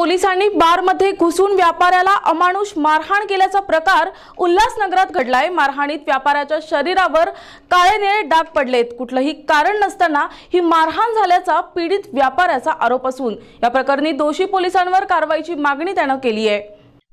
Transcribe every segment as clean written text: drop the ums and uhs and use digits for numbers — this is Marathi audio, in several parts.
पोलिसांनी बारमध्ये घुसून व्यापाऱ्याला अमानुष मारहाण केल्याचा प्रकार उल्हासनगरात घडलाय। मारहाणीत व्यापाऱ्याच्या शरीरावर काळे निळे डाग पडलेत। कुठलंही कारण नसताना ही मारहाण झाल्याचा पीडित व्यापाऱ्याचा आरोप असून या प्रकरणी दोषी पोलिसांवर कारवाईची मागणी त्यानं केली आहे।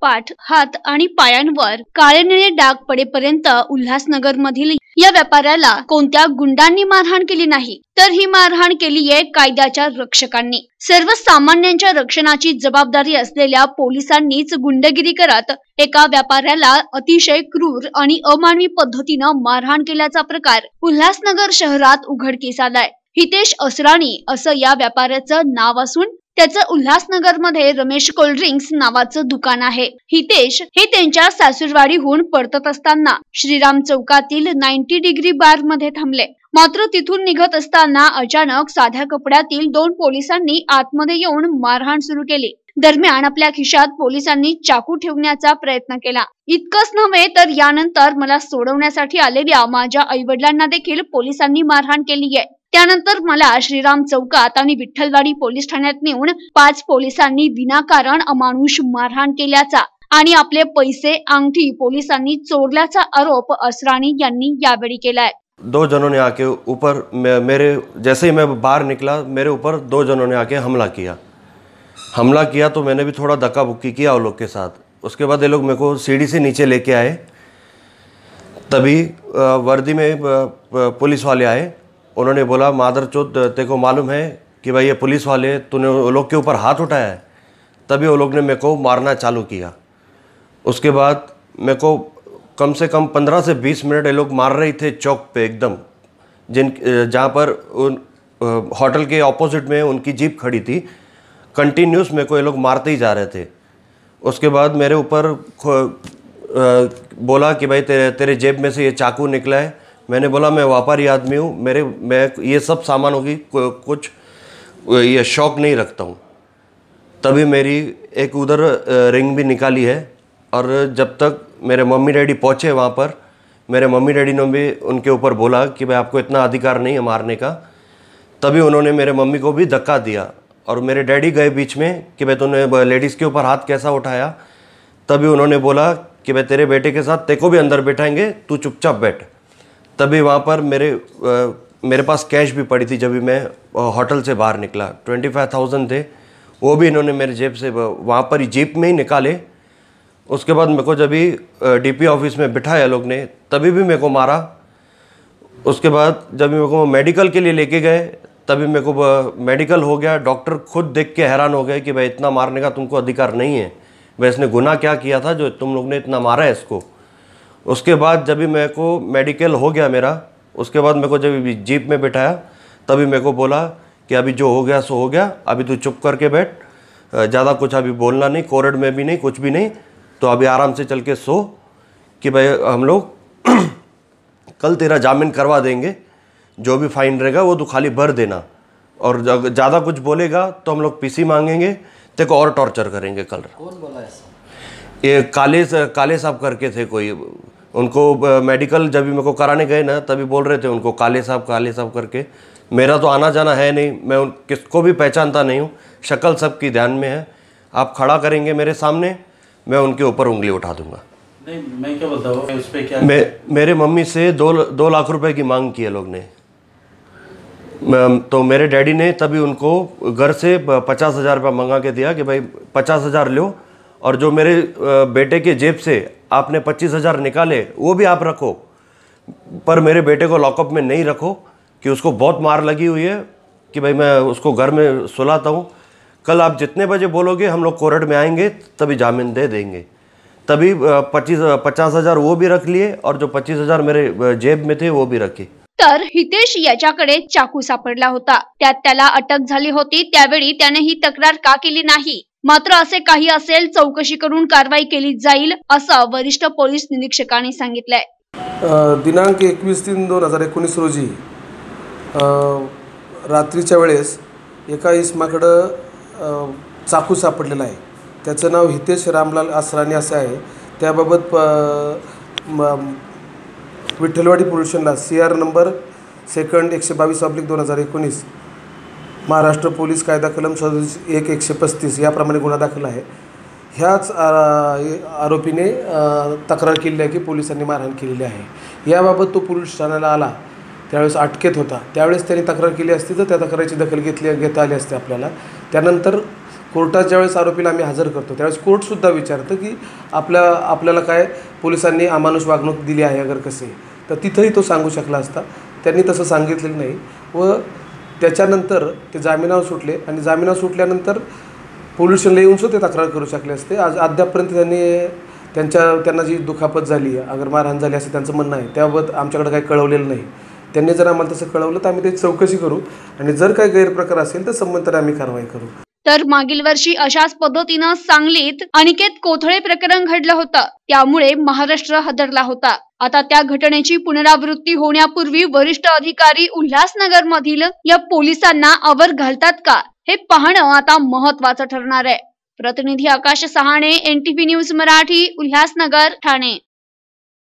पाठ, हात आणि पायांवर काळे निळे डाग पडेपर्यंत उल्हासनगर मधील या व्यापाऱ्याला कोणत्या गुंडांनी मारहाण केली नाही, तर ही मारहाण केली आहे कायद्याच्या रक्षकांनी। सर्वसामान्यांच्या रक्षणाची जबाबदारी असलेल्या पोलिसांनीच गुंडगिरी करत एका व्यापाऱ्याला अतिशय क्रूर आणि अमानवी पद्धतीनं मारहाण केल्याचा प्रकार उल्हासनगर शहरात उघडकीस आलाय। हितेश असराणी असं या व्यापाऱ्याचं नाव असून त्याचं उल्हासनगरमध्ये रमेश कोल्ड्रिंक्स नावाचं दुकान आहे। हितेश हे त्यांच्या सासूरवाडीहून परतत असताना श्रीराम चौकातील 90 डिग्री बार मध्ये थांबले। मात्र तिथून निघत असताना अचानक साध्या कपड्यातील 2 पोलिसांनी आतमध्ये येऊन मारहाण सुरू केली। दरम्यान आपल्या खिशात पोलिसांनी चाकू ठेवण्याचा प्रयत्न केला। इतकंच नव्हे तर यानंतर मला सोडवण्यासाठी आलेल्या माझ्या आईवडिलांना देखील पोलिसांनी मारहाण केली आहे। त्यानंतर मला श्रीराम चौकात आणि विठ्ठलवाडी पोलीस ठाण्यात नेऊन 5 पोलिसांनी विनाकारण अमानुष मारहाण केल्याचा आणि आपले पैसे अंगठी पोलिसांनी चोरल्याचा आरोप असराणी यांनी यावेळी केलाय। 2 जनों ने आके ऊपर मेरे जैसे ही मैं बाहर निकला मेरे ऊपर 2 जनों ने आके हमला किया तो मैंने भी थोड़ा धक्का बुक्की किया उन लोग के साथ। उसके बाद ये लोग मेरे को सीढ़ी से नीचे लेके आए। तभी वर्दी में पुलिस वाले आए। उन्होंने बोला मादरचोद तेरे को मालूम है कि भाई ये पुलिस वाले तूने वो लोग के ऊपर हाथ उठाया है। तभी वो लोग ने मेरे को मारना चालू किया। उसके बाद मेरे को कम से कम 15 से 20 मिनट ये लोग मार रहे थे चौक पे एकदम, जहाँ पर उन होटल के ऑपोजिट में उनकी जीप खड़ी थी। कंटिन्यूस मेरे को ये लोग मारते ही जा रहे थे। उसके बाद मेरे ऊपर बोला कि भाई तेरे जेब में से ये चाकू निकला है। मैंने बोला मैं व्यापारी आदमी हूँ, मैं ये सब सामानों की कुछ ये शौक नहीं रखता हूँ। तभी मेरी एक उधर रिंग भी निकाली है। और जब तक मेरे मम्मी डैडी पहुँचे वहाँ पर, मेरे मम्मी डैडी ने भी उनके ऊपर बोला कि भाई आपको इतना अधिकार नहीं है मारने का। तभी उन्होंने मेरे मम्मी को भी धक्का दिया और मेरे डैडी गए बीच में कि भाई तूने लेडीज़ के ऊपर हाथ कैसा उठाया। तभी उन्होंने बोला कि भाई तेरे बेटे के साथ तेरे को भी अंदर बैठाएंगे, तू चुपचाप बैठ। तभी वहाँ पर मेरे पास कैश भी पड़ी थी। जब भी मैं होटल से बाहर निकला 25,000 थे, वो भी इन्होंने मेरे जेब से वहाँ पर ही जीप में ही निकाले। उसके बाद मेरे को जब भी डीपी ऑफिस में बिठाया लोग ने, तभी भी मेरे को मारा। उसके बाद जब मेरे को मेडिकल के लिए लेके गए, तभी मेरे को मेडिकल हो गया। डॉक्टर खुद देख के हैरान हो गए कि भाई इतना मारने का तुमको अधिकार नहीं है, भाई इसने गुनाह क्या किया था जो तुम लोग ने इतना मारा है इसको। उसके बाद जब भी मेरे को मेडिकल हो गया मेरा, उसके बाद मेरे को जब भी जीप में बिठाया तभी मेरे को बोला कि अभी जो हो गया सो हो गया, अभी तू चुप करके बैठ, ज़्यादा कुछ अभी बोलना नहीं, कोर्ट में भी नहीं, कुछ भी नहीं, तो अभी आराम से चल के सो कि भाई हम लोग कल तेरा जामीन करवा देंगे, जो भी फाइन रहेगा वो तू खाली भर देना, और ज़्यादा कुछ बोलेगा तो हम लोग पीसी मांगेंगे, तेरे को और टॉर्चर करेंगे कल। कौन बोला ऐसा? ये काले साहब करके थे कोई, उनको मेडिकल जब भी मेरे को कराने गए ना तभी बोल रहे थे उनको काले साहब करके। मेरा तो आना जाना है नहीं, मैं किसको भी पहचानता नहीं हूँ, शक्ल सबकी ध्यान में है। आप खड़ा करेंगे मेरे सामने, मैं उनके ऊपर उंगली उठा दूंगा। नहीं, मैं क्या बताऊँ उस पर क्या मेरे मम्मी से 2 लाख रुपए की मांग की है लोग ने। तो मेरे डैडी ने तभी उनको घर से 50,000 रुपये मंगा के दिया कि भाई 50,000 लो, और जो मेरे बेटे के जेब से आपने 25,000 निकाले वो भी आप रखो, पर मेरे बेटे को लॉकअप में नहीं रखो कि उसको बहुत मार लगी हुई है कि भाई मैं उसको घर में सुलाता हूँ। कल आप जितने बजे बोलोगे हम लोग कोर्ट में आएंगे तभी जामीन दे देंगे। तभी 50,000 वो भी रख लिए और जो 25,000 मेरे जेब में थे वो भी रखे। तर हितेश याच्याकडे चाकू सापडला होता, त्यात त्याला अटक झाली होती। त्यावेळी त्याने ही तक्रार का केली नाही, मात्र असे काही असेल चौकशी करून कारवाई केली जाईल असं वरिष्ठ पोलीस निरीक्षकांनी सांगितलंय। दिनांक 21/3/2019 रोजी रात्रीच्या वेळेस एका इसमाकडे चाकू सापडलेला आहे। त्याचं नाव हितेश रामलाल असराणी असे आहे। त्याबाबत विठ्ठलवाडी पोलीस स्टेशनला CR नंबर 2 122/2019 महाराष्ट्र पोलीस कायदा कलम 135 याप्रमाणे गुन्हा दाखल आहे. ह्याच आरोपीने तक्रार केली आहे की पोलिसांनी मारहाण केलेली आहे. याबाबत तो पोलीस ठाण्याला आला त्यावेळेस अटकेत होता. त्यावेळेस त्यांनी तक्रार केली असती तर त्या तक्रारीची दखल घेता आली असते आपल्याला. त्यानंतर कोर्टात ज्यावेळेस आरोपीला आम्ही हजर करतो त्यावेळेस कोर्टसुद्धा विचारतं की आपल्याला काय पोलिसांनी अमानुष वागणूक दिली आहे अगर कसे, तर तिथंही तो सांगू शकला असता. त्यांनी तसं सांगितलेलं नाही व त्याच्यानंतर ते जामिनावर सुटले आणि जामिनावर सुटल्यानंतर पोलीस स्टेशनला येऊन सुद्धा ते तक्रार करू शकले असते. अद्यापपर्यंत त्यांना जी दुखापत झाली अगर मारहाण झाली असं त्यांचं म्हणणं आहे. त्याबाबत आमच्याकडे काही कळवलेलं नाही. त्यांनी जर आम्हाला तसं कळवलं तर आम्ही त्याची चौकशी करू आणि जर काही गैरप्रकार असेल तर संबंधित आम्ही कारवाई करू. तर मागील वर्षी अशाच पद्धतीनं सांगलीत अनिकेत कोथळे प्रकरण घडलं होतं. त्यामुळे महाराष्ट्र हादरला होता. आता त्या घटनेची पुनरावृत्ती होण्यापूर्वी वरिष्ठ अधिकारी उल्हासनगर मधील या पोलिसांना आवर घालतात का हे पाहणं आता महत्त्वाचं ठरणार आहे. प्रतिनिधी आकाश सहाणे, NTV न्यूज मराठी, उल्हासनगर, ठाणे.